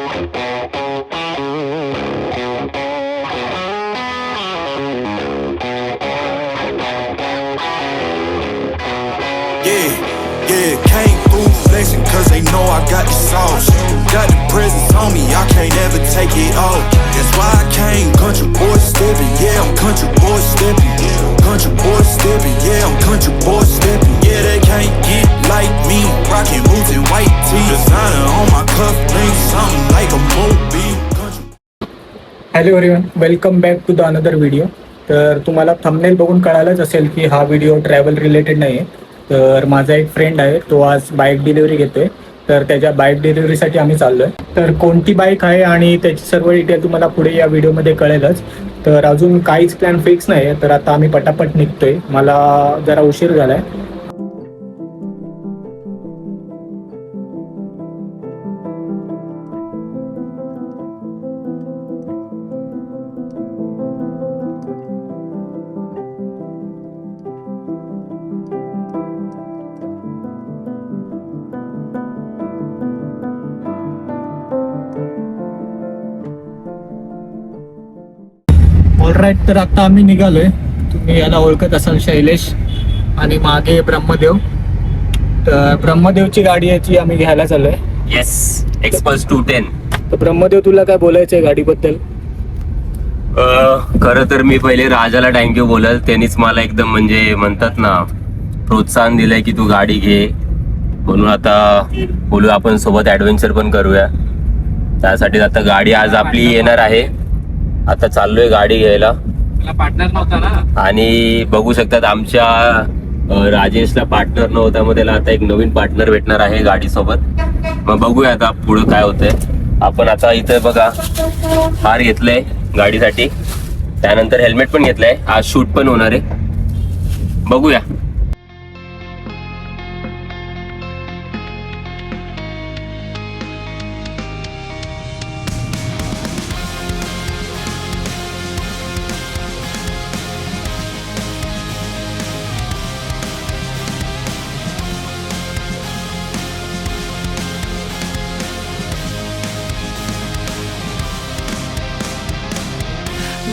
Yeah, yeah, came through flexing cause they know I got the sauce. Got the presence on me, I can't ever take it off. That's why I came country boy stepping, yeah, I'm country boy stepping. Country boy stepping, yeah, I'm country boy stepping. Yeah, they can't get like me, rockin' boots and white tee. Designer on my cuff links, something like a Moby. Hello everyone, welcome back to the another video. तर तुम्हाला thumbnail बघून कळालंच असेल की हा video travel related नाही आहे. तर माझा एक फ्रेंड आहे, तो आज बाईक डिलिव्हरी घेतोय. तर त्याच्या बाईक डिलिव्हरीसाठी आम्ही चाललो आहे. तर कोणती बाईक आहे आणि त्याची सर्व डिटेल तुम्हाला पुढे या व्हिडिओमध्ये कळेलच. तर अजून काहीच प्लॅन फिक्स नाही आहे, तर आता आम्ही पटापट निघतोय. मला जरा उशीर झाला आहे. ऑलराईट, तर आता आम्ही निघालोय. तुम्ही याला ओळखत असाल, शैलेश, आणि मागे ब्रह्मदेव. तर ब्रह्मदेवची गाडी याची आम्ही घ्यायला चाललोय. Yes, XPulse 210. तर ब्रह्मदेव, तुला काय बोलायचंय गाडीबद्दल? खरं तर मी पहिले राजाला थँक्यू बोलल. त्यांनीच मला एकदम म्हणजे म्हणतात ना प्रोत्साहन दिलंय की तू गाडी घे म्हणून. आता बोलू आपण सोबत ऍडव्हेंचर पण करूया. त्यासाठी आता गाडी आज आपली येणार आहे. आता चाललोय गाडी घ्यायला. पार्टनर नव्हता ना, आणि बघू शकतात आमच्या राजेशला पार्टनर नव्हता, मग त्याला आता एक नवीन पार्टनर भेटणार आहे गाडी सोबत. मग बघूया आता पुढे काय होतंय. आपण आता इथे बघा हार घेतलंय गाडीसाठी, त्यानंतर हेल्मेट पण घेतलंय. आज शूट पण होणार आहे, बघूया.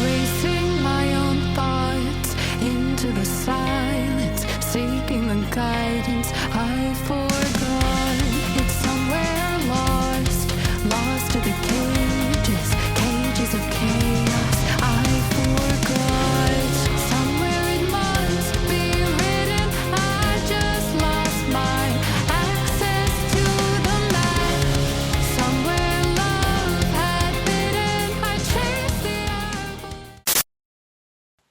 Racing my own thoughts into the silence, seeking the guidance I forgot. It's somewhere lost, lost to the cages, cages of chaos. I forgot. Somewhere it must be written. I just lost my access to the map. Somewhere love had bitten. I chased the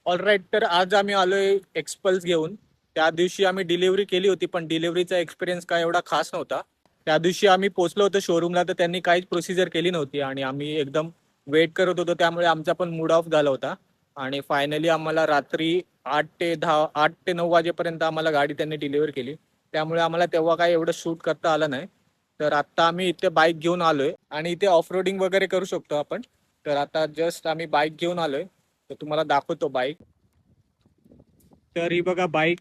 all right, तर आज आम्ही आलोय XPulse घेऊन. त्या दिवशी आम्ही delivery केली होती, पण डिलिव्हरीचा एक्सपिरियन्स काय एवढा खास नव्हता. त्या दिवशी आम्ही पोहोचलो होतो शोरूमला, तर त्यांनी काहीच प्रोसिजर केली नव्हती आणि आम्ही एकदम वेट करत होतो. त्यामुळे आमचा पण मूड ऑफ झाला होता. आणि फायनली आम्हाला रात्री 8 ते 9 वाजेपर्यंत आम्हाला गाडी त्यांनी डिलिव्हर केली. त्यामुळे आम्हाला तेव्हा काय एवढं शूट करता आलं नाही. तर आता आम्ही इथे बाईक घेऊन आलोय आणि इथे ऑफ रोडिंग वगैरे करू शकतो आपण. तर आता जस्ट आम्ही बाईक घेऊन आलोय, तर तुम्हाला दाखवतो बाईक. तर ही बघा बाईक,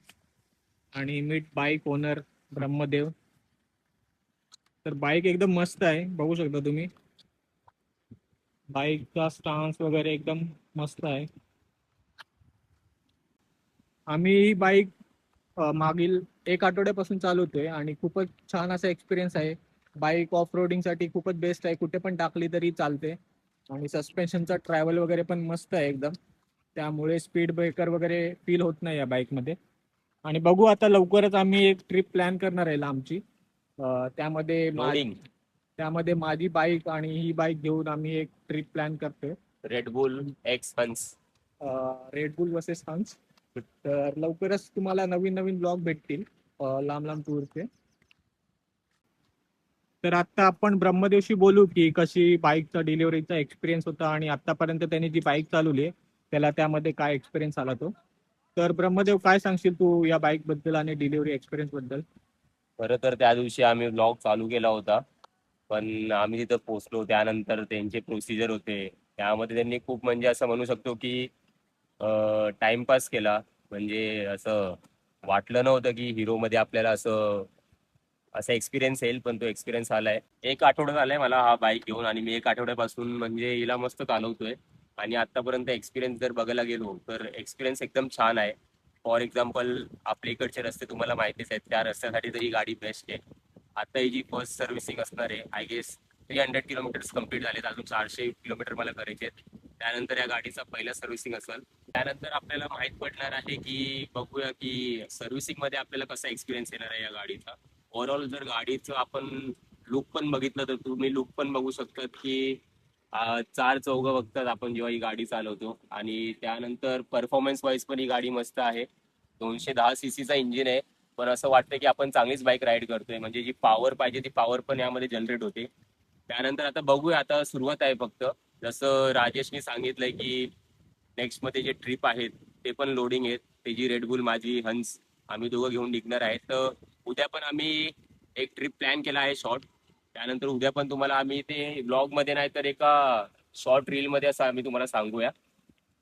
आणि मीट बाईक ओनर ब्रह्मदेव. तर बाईक एकदम मस्त आहे, बघू शकता तुम्ही. बाईकचा स्टान्स वगैरे एकदम मस्त आहे. आम्ही ही बाईक मागील 1 आठवड्यापासून चालवतोय आणि खूपच छान असा एक्सपिरियन्स आहे. बाईक ऑफ रोडिंगसाठी खूपच बेस्ट आहे, कुठे पण टाकली तरी चालते. आणि सस्पेन्शनचा ट्रॅव्हल वगैरे पण मस्त आहे एकदम. त्यामुळे स्पीड ब्रेकर वगैरे फील होत नाही या बाईकमध्ये. आणि बघू आता लवकरच आम्ही एक ट्रिप प्लॅन करणार आहे आमची. त्यामध्ये माझी बाईक आणि ही बाईक घेऊन आम्ही एक ट्रिप प्लॅन करतोय. रेडबुल एक्स हंस, रेडबुल वर्सेस हंस. तर लवकरच तुम्हाला नवीन नवीन ब्लॉग भेटतील लांब लांब टूरचे. तर आता आपण ब्रह्मदेवशी बोलू की कशी बाईकचा डिलिव्हरीचा एक्सपिरियन्स होता आणि आतापर्यंत त्यांनी जी बाईक चालवली आहे त्याला त्यामध्ये काय एक्सपिरियन्स आला तो. तर ब्रह्मदेव, काय सांगशील तू या बाईक बद्दल आणि डिलिव्हरी एक्सपिरियन्स बद्दल? खरं तर त्या दिवशी आम्ही ब्लॉग चालू केला होता, पण आम्ही तिथं पोहोचलो त्यानंतर त्यांचे प्रोसिजर होते, त्यामध्ये त्यांनी खूप म्हणजे असं म्हणू शकतो की टाइमपास केला. म्हणजे असं वाटलं नव्हतं की हिरोमध्ये आपल्याला असं असा एक्सपिरियन्स येईल, पण तो एक्सपिरियन्स आलाय. 1 आठवडा झालाय मला हा बाईक घेऊन आणि मी 1 आठवड्यापासून म्हणजे हिला मस्त चालवतोय. आणि आतापर्यंत एक्सपिरियन्स जर बघायला गेलो तर एक्सपिरियन्स एकदम छान आहे. फॉर एक्झाम्पल आपल्या इकडचे रस्ते तुम्हाला माहितीच आहेत, त्या रस्त्यासाठी तर ही गाडी बेस्ट आहे. आता ही जी फर्स्ट सर्व्हिसिंग असणार आहे, आय गेस 300 किलोमीटर्स कम्प्लीट झालेत, अजून 400 किलोमीटर मला करायचे आहेत. त्यानंतर या गाडीचा पहिला सर्व्हिसिंग असेल. त्यानंतर आपल्याला माहित पडणार आहे की बघूया की सर्व्हिसिंग मध्ये आपल्याला कसा एक्सपिरियन्स येणार आहे या गाडीचा. ओव्हरऑल जर गाडीचं आपण लुक पण बघितलं तर तुम्ही लुक पण बघू शकतात की 4 चौघं बघतात आपण जेव्हा ही गाडी चालवतो. आणि त्यानंतर परफॉर्मन्स वाईज पण ही गाडी मस्त आहे. 210 सीसीचा इंजिन आहे, पण असं वाटतं की आपण चांगलीच बाईक राईड करतोय. म्हणजे जी पॉवर पाहिजे ती पॉवर पण यामध्ये जनरेट होते. त्यानंतर आता बघूया, आता सुरुवात आहे फक्त. जसं राजेशने सांगितलंय की नेक्स्ट मध्ये जे ट्रिप आहेत ते पण लोडिंग आहेत. त्याची रेडबुल, माझी हंस, आम्ही दोघं घेऊन निघणार आहेत. तर उद्या पण आम्ही एक ट्रिप प्लॅन केला आहे शॉर्ट. त्यानंतर उद्या पण तुम्हाला आम्ही ते ब्लॉग मध्ये नाही तर एका शॉर्ट रील मध्ये असं आम्ही तुम्हाला सांगूया.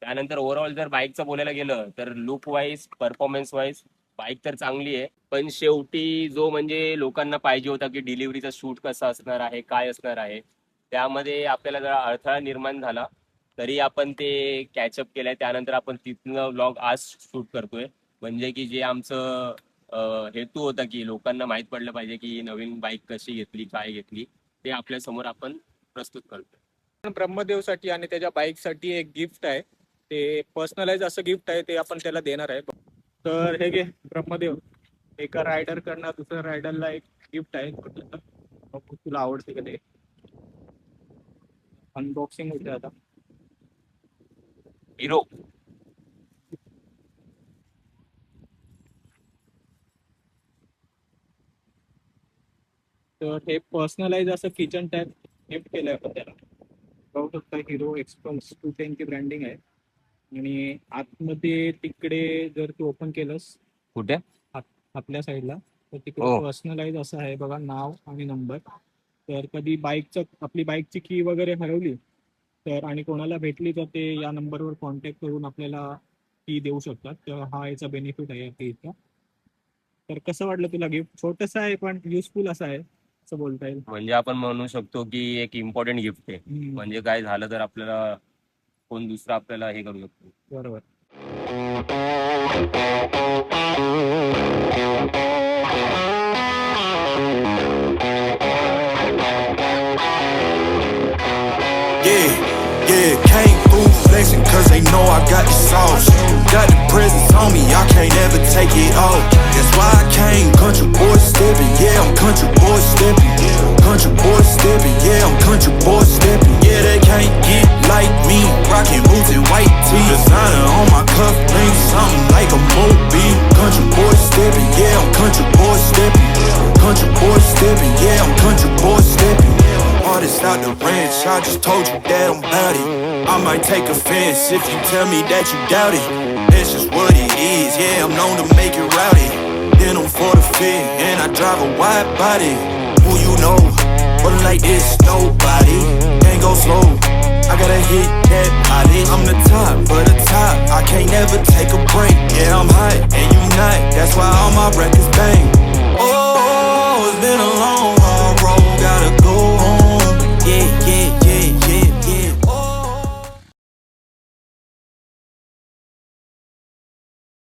त्यानंतर ओव्हरऑल जर बाईकचं बोलायला गेलं तर look wise, performance wise bike तर चांगली आहे. पण शेवटी जो म्हणजे लोकांना पाहिजे होता की डिलिव्हरीचा शूट कसा असणार आहे, काय असणार आहे, त्यामध्ये आपल्याला जरा अडथळा निर्माण झाला. तरी आपण ते कॅचअप केलंय. त्यानंतर आपण तिथनं व्लॉग आज शूट करतोय. म्हणजे की जे आमचं हेतू होता की लोकांना माहित पडलं पाहिजे की नवीन बाईक कशी घेतली, काय घेतली, ते आपल्या समोर आपण प्रस्तुत करतोय. ब्रह्मदेवसाठी आणि त्याच्या बाईकसाठी एक गिफ्ट आहे, ते पर्सनलाइज असं गिफ्ट आहे, ते आपण त्याला देणार आहे. तर हे घे ब्रह्मदेव, एका रायडर कडनं दुसऱ्या रायडरला एक गिफ्ट आहे. बघू तुला आवडते का ते. अनबॉक्सिंग होते आता. हिरो तर हे पर्सनलाइज असं किचन टॅप गिफ्ट केलंय आपण त्याला. बघू शकता हिरो एक्सपल्स 210 ची ब्रँडिंग आहे. आणि आतमध्ये तिकडे जर तू ओपन केलंस कुठे आपल्या साईडला तर तिकडे हो. पर्सनलाइज असं आहे बघा, नाव आणि नंबर. तर कधी आपली बाईकची की वगैरे हरवली तर आणि कोणाला भेटली तर ते या नंबरवर कॉन्टॅक्ट करून आपल्याला की देऊ शकतात. तर हा याचा बेनिफिट आहे या कीचा. तर कसं वाटलं तुला गिफ्ट? छोटंसं आहे पण युजफुल असं आहे असं बोलता येईल. म्हणजे आपण म्हणू शकतो की एक इम्पॉर्टंट गिफ्ट आहे. म्हणजे काय झालं तर आपल्याला कोण दुसरा आपल्याला हे करू शकतो. बरोबर. Yeah, came through flexing cause they know I got the sauce. Got the presents on me, I can't ever take it off. That's why I came country boy stepping, yeah, I'm country boy stepping. Country boy stepping, yeah, I'm country boy stepping. Yeah, they can't get like me, rockin' boots and white tee. Designer on my cuff links, something like a movie. Country boy stepping, yeah, I'm country boy stepping. Country boy stepping, yeah, I'm country boy stepping. Artist out the ranch, I just told you that I'm bout it. I might take offense if you tell me that you doubt it. That's just what it is, yeah, I'm known to make it rowdy. Then I'm for the fit, and I drive a wide body. Who you know, but like this, nobody. Can't go slow, I gotta hit that body. I'm the top, but the top, I can't never take a break. Yeah, I'm hot, and you not, that's why all my records bang. Oh, it's been a long